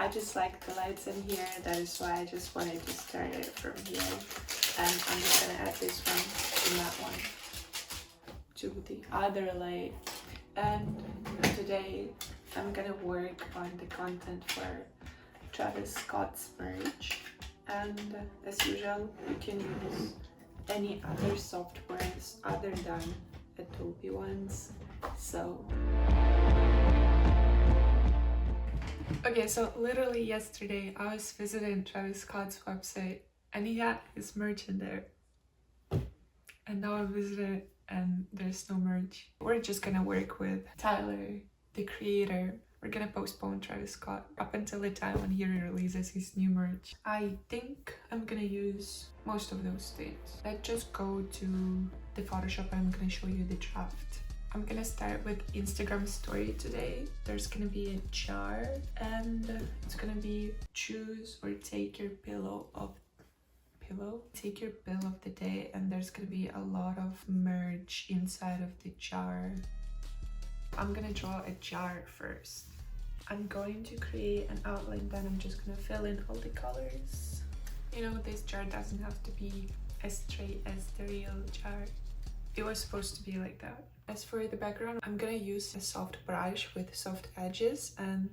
I just like the lights in here, that is why I just wanted to start it from here. And I'm just gonna add this one to that one, to the other light. And today I'm gonna work on the content for Travis Scott's merch. And as usual, you can use any other softwares other than Adobe ones. So okay, so literally yesterday I was visiting Travis Scott's website and he had his merch in there. And now I visited and there's no merch. We're just gonna work with Tyler, the creator. We're gonna postpone Travis Scott up until the time when he releases his new merch. I think I'm gonna use most of those things. Let's just go to the Photoshop and I'm gonna show you the draft. I'm gonna start with Instagram story today. There's gonna be a jar and it's gonna be choose or take your take your pill of the day, and there's gonna be a lot of merch inside of the jar. I'm gonna draw a jar first. I'm going to create an outline, then I'm just gonna fill in all the colors. You know, this jar doesn't have to be as straight as the real jar. It was supposed to be like that. As for the background, I'm gonna use a soft brush with soft edges, and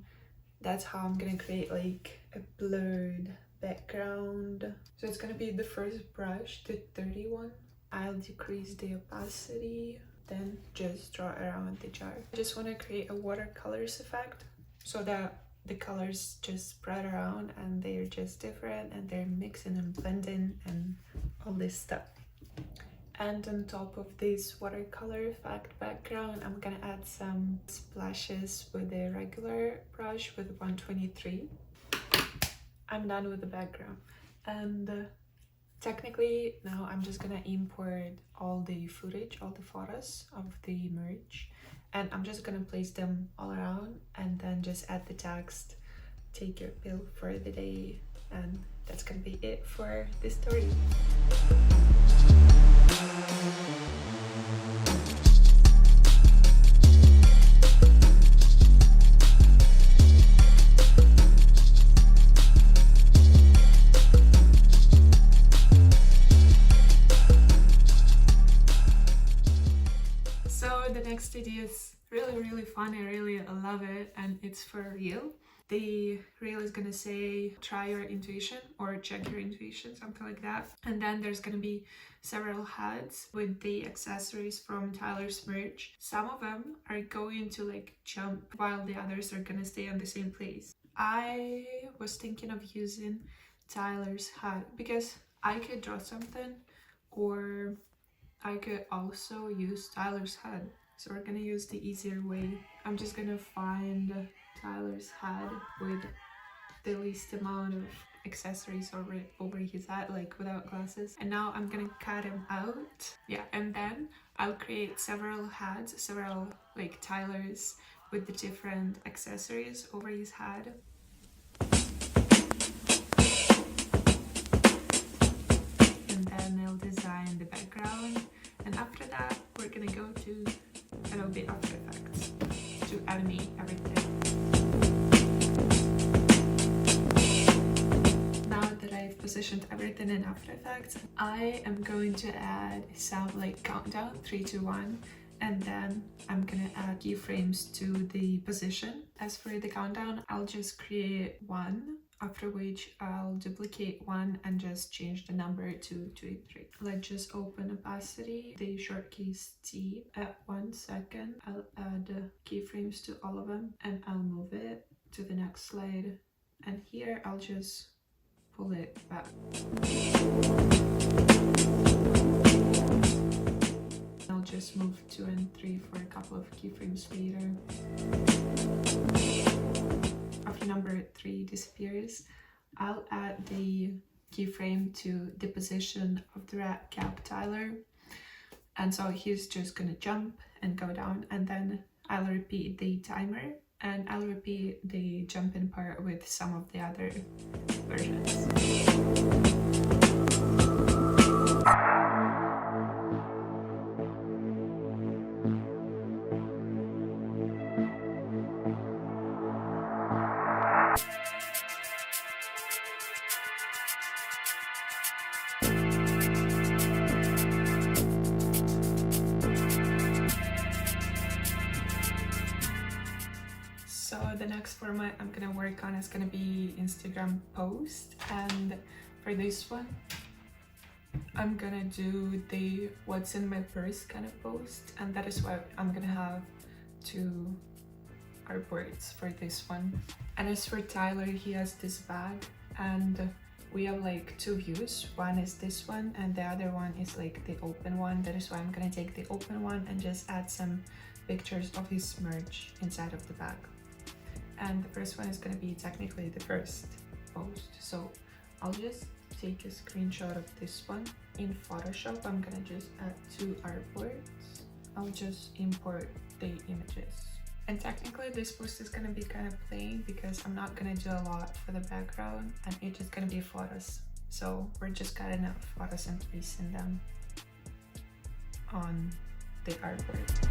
that's how I'm gonna create like a blurred background. So it's gonna be the first brush, the 31. I'll decrease the opacity, then just draw around the jar. I just want to create a watercolors effect so that the colors just spread around and they're just different and they're mixing and blending and all this stuff. And on top of this watercolor effect background, I'm gonna add some splashes with a regular brush with 123. I'm done with the background, and technically now I'm just gonna import all the footage, all the photos of the merch, and I'm just gonna place them all around and then just add the text, take your pill for the day, and that's gonna be it for this story. The next idea is really fun. I really love it, and it's for a reel. The reel is gonna say try your intuition or check your intuition, something like that. And then there's gonna be several hats with the accessories from Tyler's merch. Some of them are going to like jump while the others are gonna stay on the same place. I was thinking of using Tyler's hat because I could draw something, or I could also use Tyler's hat. So we're gonna use the easier way. I'm just gonna find Tyler's hat with the least amount of accessories over his hat, like without glasses. And now I'm gonna cut him out. Yeah, and then I'll create several hats, several like Tyler's with the different accessories over his hat. And then I'll design the background. And after that, we're gonna go to Adobe After Effects to animate everything. Now that I've positioned everything in After Effects, I am going to add some like countdown, 3, 2, 1, and then I'm gonna add keyframes to the position. As for the countdown, I'll just create 1, after which I'll duplicate 1 and just change the number to 2, 3. Let's just open opacity, the short keys T. At 1 second, I'll add keyframes to all of them and I'll move it to the next slide. And here I'll just pull it back. I'll just move 2 and 3 for a couple of keyframes later. After number 3 disappears, I'll add the keyframe to the position of the red cap Tyler. And so he's just gonna jump and go down, and then I'll repeat the timer and I'll repeat the jumping part with some of the other versions. next format I'm gonna work on is gonna be Instagram post, and for this one I'm gonna do the what's in my purse kind of post, and that is why I'm gonna have two artboards for this one. And as for Tyler, he has this bag, and we have like two views. One is this one and the other one is like the open one. That is why I'm gonna take the open one and just add some pictures of his merch inside of the bag. And the first one is gonna be technically the first post, so I'll just take a screenshot of this one. In Photoshop I'm gonna just add two artboards. I'll just import the images. And technically this post is gonna be kind of plain because I'm not gonna do a lot for the background, and it's just gonna be photos. So we're just cutting out photos and pasting them on the artboard.